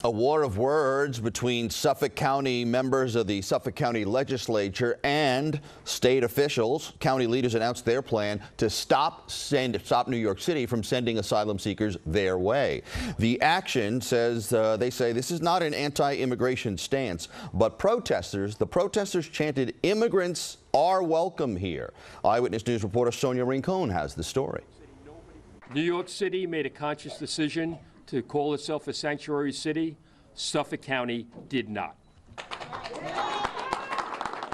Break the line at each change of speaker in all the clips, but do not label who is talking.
A war of words between Suffolk County members of the Suffolk County Legislature and state officials. County leaders announced their plan to stop New York City from sending asylum seekers their way. The action says they say this is not an anti-immigration stance, but the protesters chanted, "Immigrants are welcome here." Eyewitness News reporter Sonia Rincon has the story.
New York City made a conscious decision to call itself a sanctuary city. Suffolk County did not.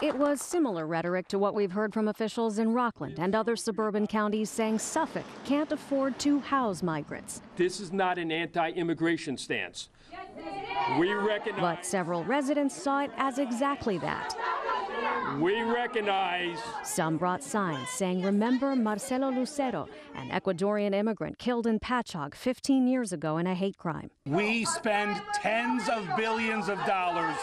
It was similar rhetoric to what we've heard from officials in Rockland and other suburban counties saying Suffolk can't afford to house migrants.
This is not an anti-immigration stance. We recognize.
But several residents saw it as exactly that.
We recognize.
Some brought signs saying, "Remember Marcelo Lucero, an Ecuadorian immigrant killed in Patchogue 15 years ago in a hate crime."
We spend tens of billions of dollars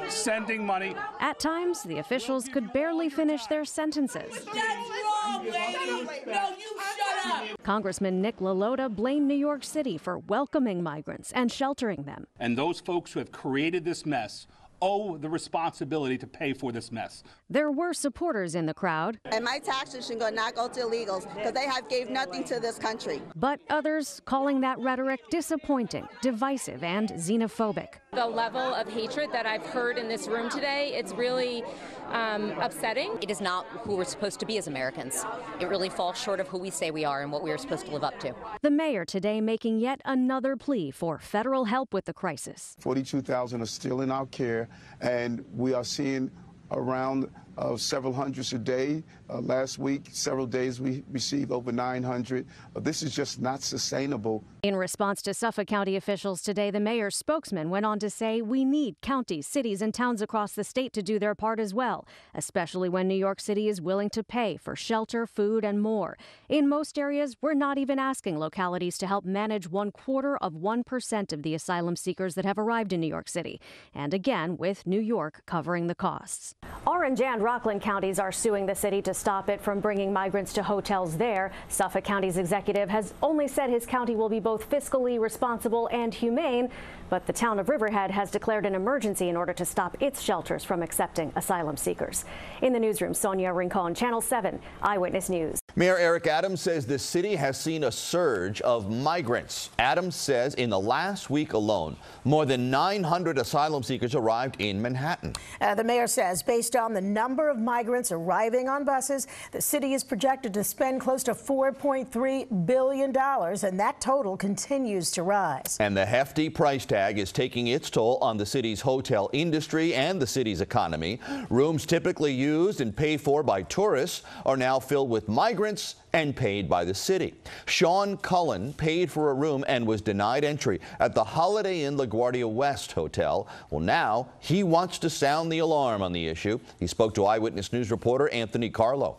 sending money.
At times, the officials could barely finish their sentences.
That's wrong, lady. No, you shut up.
Congressman Nick LaLota blamed New York City for welcoming migrants and sheltering them.
And those folks who have created this mess owe the responsibility to pay for this mess.
There were supporters in the crowd.
And my taxes should not go to illegals because they have gave nothing to this country.
But others calling that rhetoric disappointing, divisive, and xenophobic.
The level of hatred that I've heard in this room today, it's really upsetting.
It is not who we're supposed to be as Americans. It really falls short of who we say we are and what we are supposed to live up to.
The mayor today making yet another plea for federal help with the crisis.
42,000 are still in our care, and we are seeing around several hundreds a day. Last week, several days, we received over 900. This is just not sustainable.
In response to Suffolk County officials today, the mayor's spokesman went on to say we need counties, cities, and towns across the state to do their part as well, especially when New York City is willing to pay for shelter, food, and more. In most areas, we're not even asking localities to help manage 0.25% of the asylum seekers that have arrived in New York City. And again, with New York covering the costs. Orange and Rockland counties are suing the city to stop it from bringing migrants to hotels there. Suffolk County's executive has only said his county will be both fiscally responsible and humane, but the town of Riverhead has declared an emergency in order to stop its shelters from accepting asylum seekers. In the newsroom, Sonia Rincon, Channel 7 Eyewitness News.
Mayor Eric Adams says the city has seen a surge of migrants. Adams says in the last week alone, more than 900 asylum seekers arrived in Manhattan.
The mayor says based on the number of migrants arriving on buses, the city is projected to spend close to $4.3 billion, and that total continues to rise.
And the hefty price tag is taking its toll on the city's hotel industry and the city's economy. Rooms typically used and paid for by tourists are now filled with migrants and paid by the city. Sean Cullen paid for a room and was denied entry at the Holiday Inn LaGuardia West Hotel. Well, now he wants to sound the alarm on the issue. He spoke to Eyewitness News reporter Anthony Carlo.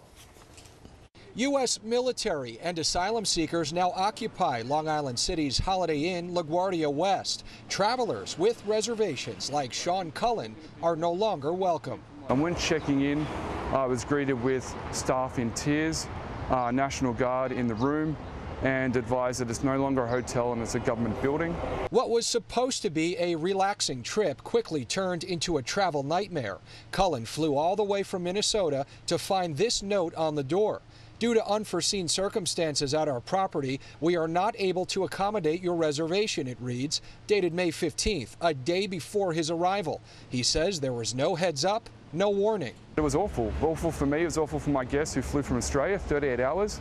U.S. military and asylum seekers now occupy Long Island City's Holiday Inn LaGuardia West. Travelers with reservations like Sean Cullen are no longer welcome.
And when checking in, I was greeted with staff in tears, National Guard in the room, and advised that it's no longer a hotel and it's a government building.
What was supposed to be a relaxing trip quickly turned into a travel nightmare. Cullen flew all the way from Minnesota to find this note on the door. Due to unforeseen circumstances at our property, we are not able to accommodate your reservation, it reads, dated May 15th, a day before his arrival. He says there was no heads up, no warning.
It was awful. Awful for me, it was awful for my guests who flew from Australia, 38 hours,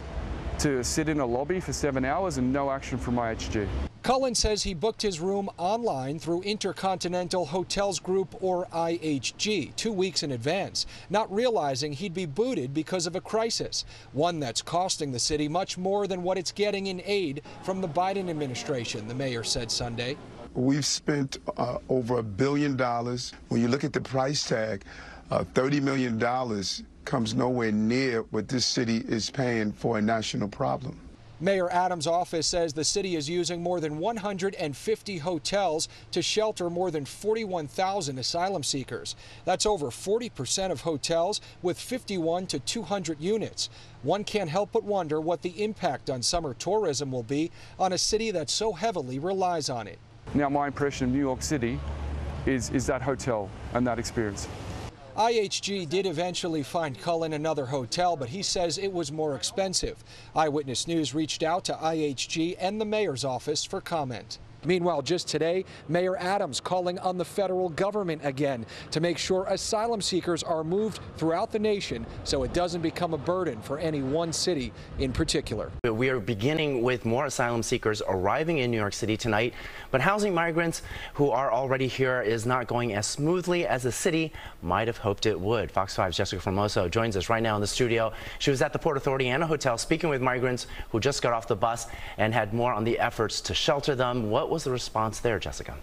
to sit in a lobby for 7 hours and no action from IHG.
Cullen says he booked his room online through Intercontinental Hotels Group, or IHG, 2 weeks in advance, not realizing he'd be booted because of a crisis, one that's costing the city much more than what it's getting in aid from the Biden administration, the mayor said Sunday.
We've spent over $1 billion. When you look at the price tag, $30 million comes nowhere near what this city is paying for a national problem.
Mayor Adams' office says the city is using more than 150 hotels to shelter more than 41,000 asylum seekers. That's over 40% of hotels with 51 to 200 units. One can't help but wonder what the impact on summer tourism will be on a city that so heavily relies on it.
Now, my impression of New York City is that hotel and that experience.
IHG did eventually find Cullen another hotel, but he says it was more expensive. Eyewitness News reached out to IHG and the mayor's office for comment. Meanwhile, just today, Mayor Adams calling on the federal government again to make sure asylum seekers are moved throughout the nation so it doesn't become a burden for any one city in particular.
We are beginning with more asylum seekers arriving in New York City tonight, but housing migrants who are already here is not going as smoothly as the city might have hoped it would. Fox 5's Jessica Formoso joins us right now in the studio. She was at the Port Authority and a hotel speaking with migrants who just got off the bus and had more on the efforts to shelter them. What was the response there, Jessica?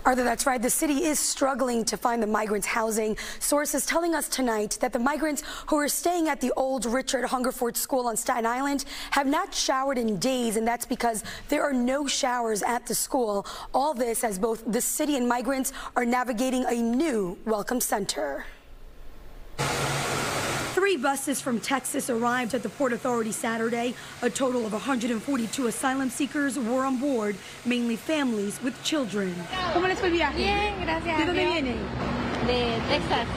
Arthur, that's right. The city is struggling to find the migrants housing. Sources telling us tonight that the migrants who are staying at the old Richard Hungerford School on Staten Island have not showered in days, and that's because there are no showers at the school. All this as both the city and migrants are navigating a new welcome center. 3 buses from Texas arrived at the Port Authority Saturday. A total of 142 asylum seekers were on board, mainly families with children.
¿Cómo les fue el viaje?
Bien, gracias.
¿De dónde vienen?
De Texas.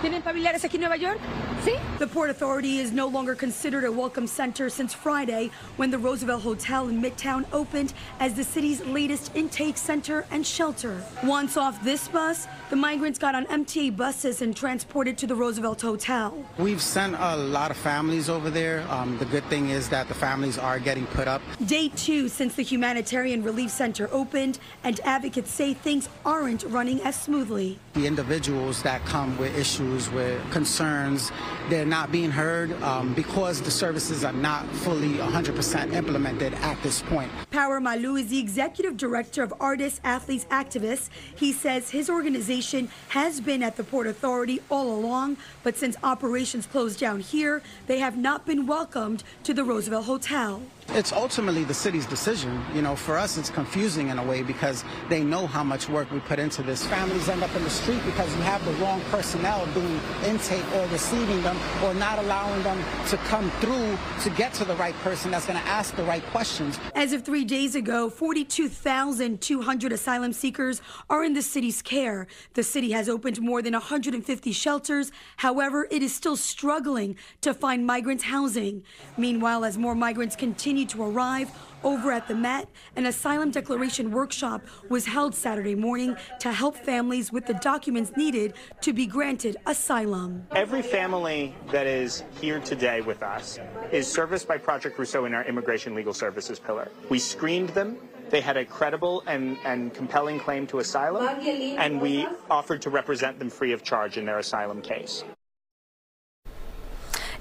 ¿Tienen familiares aquí en Nueva York?
Sí.
The Port Authority is no longer considered a welcome center since Friday, when the Roosevelt Hotel in Midtown opened as the city's latest intake center and shelter. Once off this bus, the migrants got on MTA buses and transported to the Roosevelt Hotel.
We've sent a lot of families over there. The good thing is that the families are getting put up.
Day 2 since the Humanitarian Relief Center opened, and advocates say things aren't running as smoothly.
The individuals that come with issues, with concerns, they're not being heard because the services are not fully 100% implemented at this point.
Power Malu is the executive director of Artists, Athletes, Activists. He says his organization has been at the Port Authority all along, but since operations closed down here, they have not been welcomed to the Roosevelt Hotel.
It's ultimately the city's decision. You know, for us, it's confusing in a way because they know how much work we put into this. Families end up in the street because you have the wrong personnel doing intake or receiving them or not allowing them to come through to get to the right person that's going to ask the right questions.
As of 3 days ago, 42,200 asylum seekers are in the city's care. The city has opened more than 150 shelters. However, it is still struggling to find migrants housing. Meanwhile, as more migrants continue to arrive, over at the Met, an asylum declaration workshop was held Saturday morning to help families with the documents needed to be granted asylum.
Every family that is here today with us is serviced by Project Rousseau in our Immigration Legal Services pillar. We screened them. They had a credible and compelling claim to asylum, and we offered to represent them free of charge in their asylum case.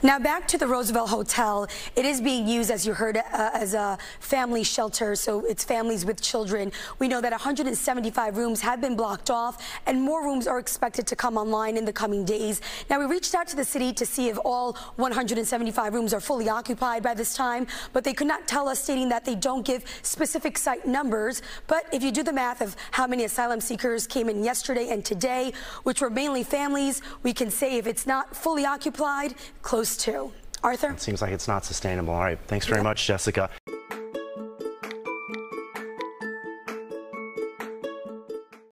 Now back to the Roosevelt Hotel. It is being used, as you heard, as a family shelter, so it's families with children. We know that 175 rooms have been blocked off, and more rooms are expected to come online in the coming days. Now, we reached out to the city to see if all 175 rooms are fully occupied by this time, but they could not tell us, stating that they don't give specific site numbers. But if you do the math of how many asylum seekers came in yesterday and today, which were mainly families, we can say if it's not fully occupied, close to. Arthur?
It seems like it's not sustainable. All right. Thanks very much, Jessica.